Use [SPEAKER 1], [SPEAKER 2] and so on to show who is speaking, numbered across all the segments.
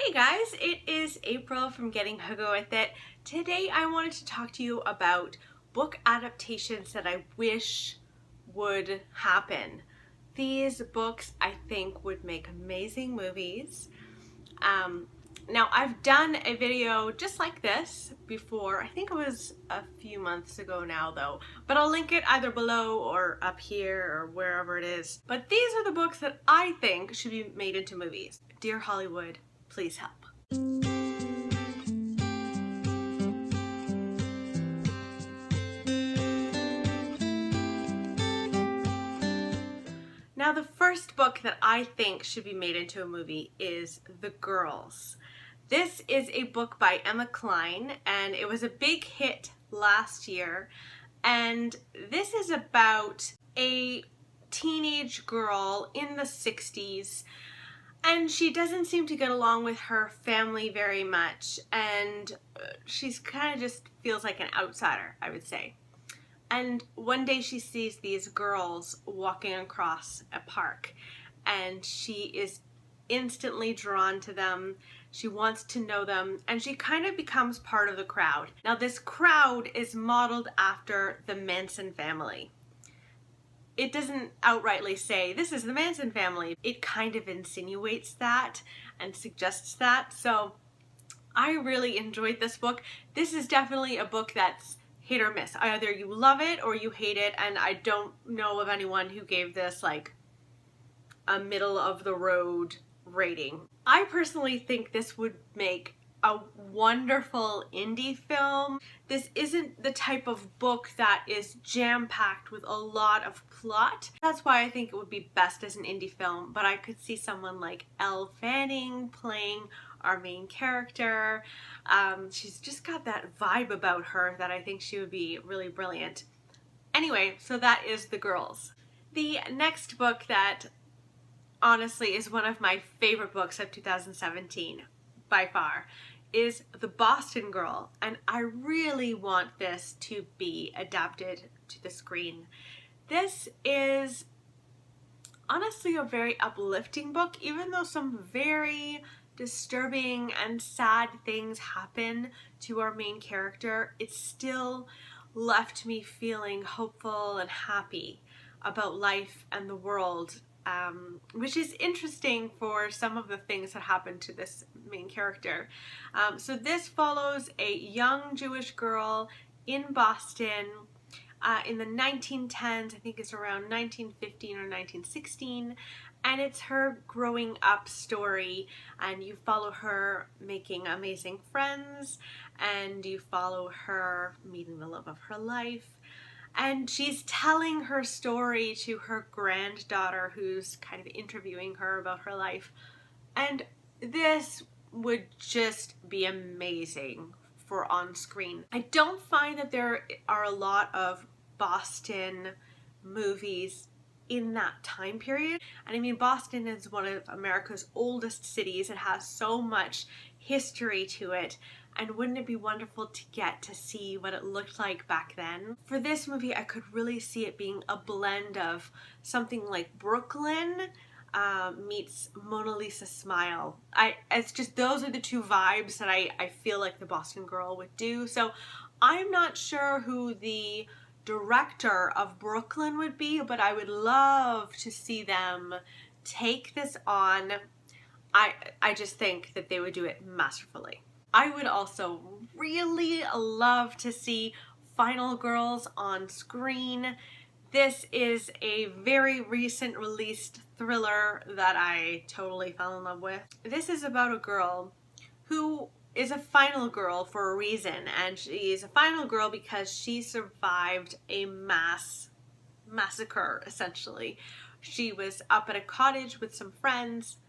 [SPEAKER 1] Hey guys, it is April from Getting Huggo With It. Today I wanted to talk to you about book adaptations that I wish would happen. These books I think would make amazing movies. Now I've done a video just like this before. I think it was a few months ago now though, but I'll link it either below or up here or wherever it is. But these are the books that I think should be made into movies. Dear Hollywood, please help. Now the first book that I think should be made into a movie is The Girls. This is a book by Emma Cline and it was a big hit last year, and this is about a teenage girl in the 60s and she doesn't seem to get along with her family very much, and she's kind of just feels like an outsider, I would say. And one day she sees these girls walking across a park and she is instantly drawn to them. She wants to know them and she kind of becomes part of the crowd. Now this crowd is modeled after the Manson family. It doesn't outrightly say this is the Manson family. It kind of insinuates that and suggests that. So I really enjoyed this book. This is definitely a book that's hit or miss. Either you love it or you hate it, and I don't know of anyone who gave this like a middle of the road rating. I personally think this would make a wonderful indie film. This isn't the type of book that is jam-packed with a lot of plot. That's why I think it would be best as an indie film, but I could see someone like Elle Fanning playing our main character. She's just got that vibe about her that I think she would be really brilliant. Anyway, so that is The Girls. The next book that honestly is one of my favorite books of 2017 by far is The Boston Girl, and I really want this to be adapted to the screen. This is honestly a very uplifting book, even though some very disturbing and sad things happen to our main character. It still left me feeling hopeful and happy about life and the world, which is interesting for some of the things that happen to this main character. So this follows a young Jewish girl in Boston in the 1910s. I think it's around 1915 or 1916, and it's her growing up story, and you follow her making amazing friends, and you follow her meeting the love of her life. And she's telling her story to her granddaughter who's kind of interviewing her about her life. And this would just be amazing for on screen. I don't find that there are a lot of Boston movies in that time period. And I mean, Boston is one of America's oldest cities. It has so much history to it. And wouldn't it be wonderful to get to see what it looked like back then? For this movie, I could really see it being a blend of something like Brooklyn meets Mona Lisa Smile. It's just, those are the two vibes that I feel like The Boston Girl would do. So I'm not sure who the director of Brooklyn would be, but I would love to see them take this on. I just think that they would do it masterfully. I would also really love to see Final Girls on screen. This is a very recent released thriller that I totally fell in love with. This is about a girl who is a final girl for a reason, and she is a final girl because she survived a massacre, essentially. She was up at a cottage with some friends.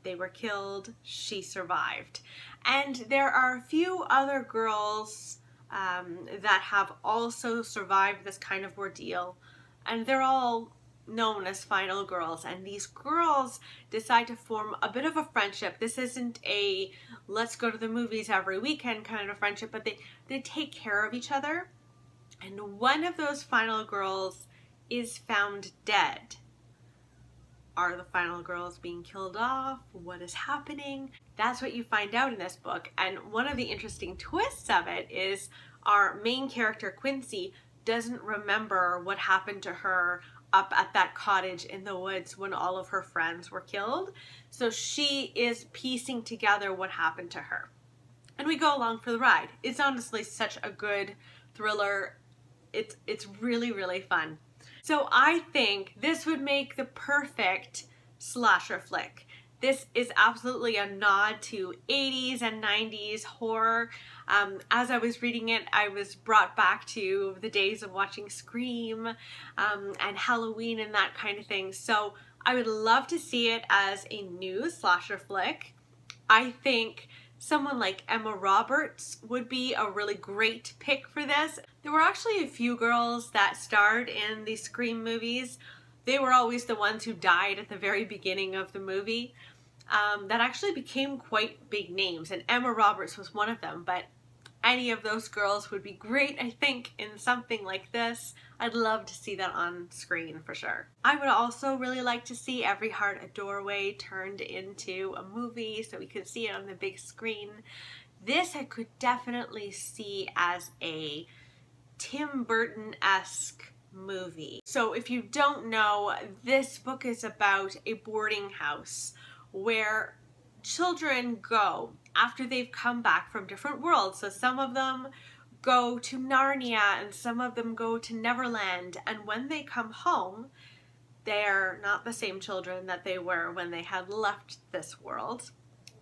[SPEAKER 1] They were killed. She survived. And there are a few other girls that have also survived this kind of ordeal, and they're all known as final girls, and these girls decide to form a bit of a friendship. This isn't a let's go to the movies every weekend kind of friendship, but they take care of each other. And one of those final girls is found dead. Are the final girls being killed off? What is happening? That's what you find out in this book. And one of the interesting twists of it is our main character, Quincy, doesn't remember what happened to her up at that cottage in the woods when all of her friends were killed. So she is piecing together what happened to her. And we go along for the ride. It's honestly such a good thriller. It's really, really fun. So I think this would make the perfect slasher flick. This is absolutely a nod to 80s and 90s horror. As I was reading it, I was brought back to the days of watching Scream and Halloween and that kind of thing. So I would love to see it as a new slasher flick. I think someone like Emma Roberts would be a really great pick for this. There were actually a few girls that starred in the Scream movies. They were always the ones who died at the very beginning of the movie that actually became quite big names, and Emma Roberts was one of them. But any of those girls would be great, I think, in something like this. I'd love to see that on screen for sure. I would also really like to see Every Heart a Doorway turned into a movie so we could see it on the big screen. This I could definitely see as a Tim Burton-esque movie. So if you don't know, this book is about a boarding house where children go after they've come back from different worlds. So some of them go to Narnia and some of them go to Neverland, and when they come home, they're not the same children that they were when they had left this world.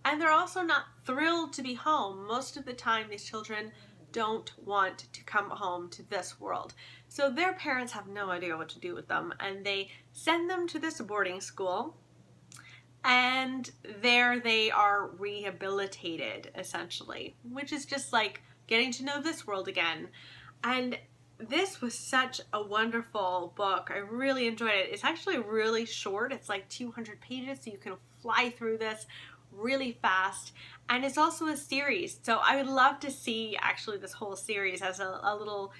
[SPEAKER 1] And they're also not thrilled to be home. Most of the time, these children don't want to come home to this world. So their parents have no idea what to do with them, and they send them to this boarding school, and there they are rehabilitated, essentially, which is just like getting to know this world again. And this was such a wonderful book. I really enjoyed it. It's actually really short. It's like 200 pages, so you can fly through this really fast. And it's also a series, so I would love to see actually this whole series as a little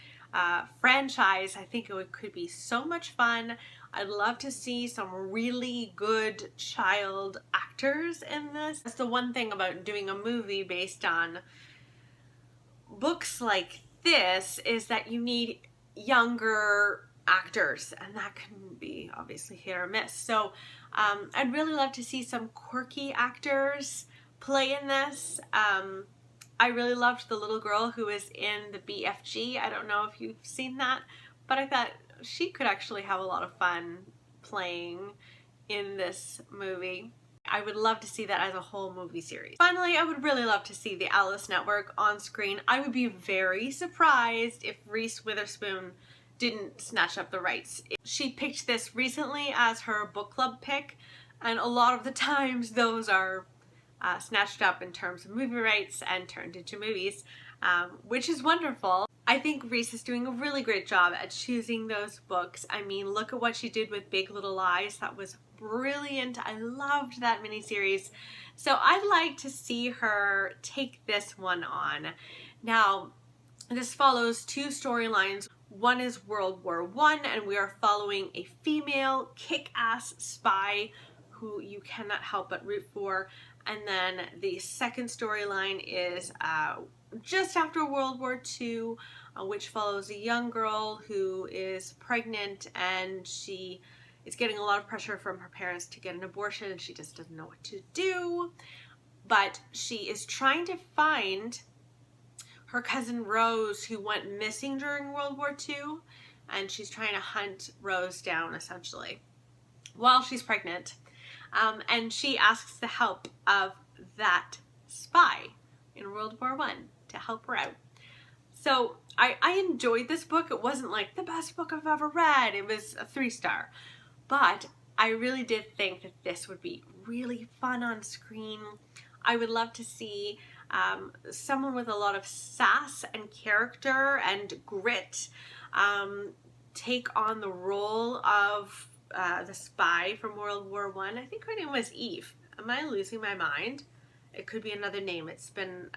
[SPEAKER 1] franchise. I think it could be so much fun. I'd love to see some really good child actors in this. That's the one thing about doing a movie based on books like this, is that you need younger actors, and that can be obviously hit or miss. So I'd really love to see some quirky actors play in this. I really loved the little girl who was in the BFG. I don't know if you've seen that, but I thought she could actually have a lot of fun playing in this movie. I would love to see that as a whole movie series. Finally, I would really love to see the Alice Network on screen. I would be very surprised if Reese Witherspoon didn't snatch up the rights. She picked this recently as her book club pick, and a lot of the times those are snatched up in terms of movie rights and turned into movies, which is wonderful. I think Reese is doing a really great job at choosing those books. I mean, look at what she did with Big Little Lies. That was brilliant. I loved that miniseries. So I'd like to see her take this one on. Now, this follows two storylines. One is World War I, and we are following a female kick-ass spy who you cannot help but root for. And then the second storyline is just after World War II, which follows a young girl who is pregnant, and she is getting a lot of pressure from her parents to get an abortion, and she just doesn't know what to do. But she is trying to find her cousin Rose, who went missing during World War II, and she's trying to hunt Rose down, essentially, while she's pregnant. And she asks the help of that spy in World War I to help her out. So I enjoyed this book. It wasn't like the best book I've ever read. It was a 3-star. But I really did think that this would be really fun on screen. I would love to see someone with a lot of sass and character and grit take on the role of the spy from World War I. I think her name was Eve. Am I losing my mind? It could be another name. It's been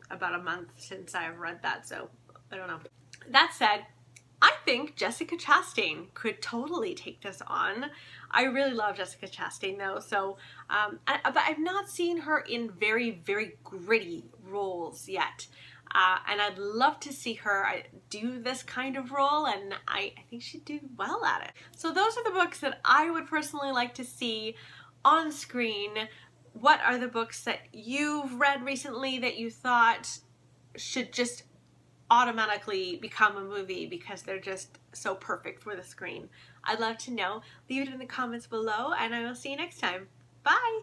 [SPEAKER 1] about a month since I've read that, so I don't know. That said, I think Jessica Chastain could totally take this on. I really love Jessica Chastain though, so but I've not seen her in very, very gritty roles yet. And I'd love to see her do this kind of role, and I think she'd do well at it. So those are the books that I would personally like to see on screen. What are the books that you've read recently that you thought should just automatically become a movie because they're just so perfect for the screen? I'd love to know. Leave it in the comments below, and I will see you next time. Bye!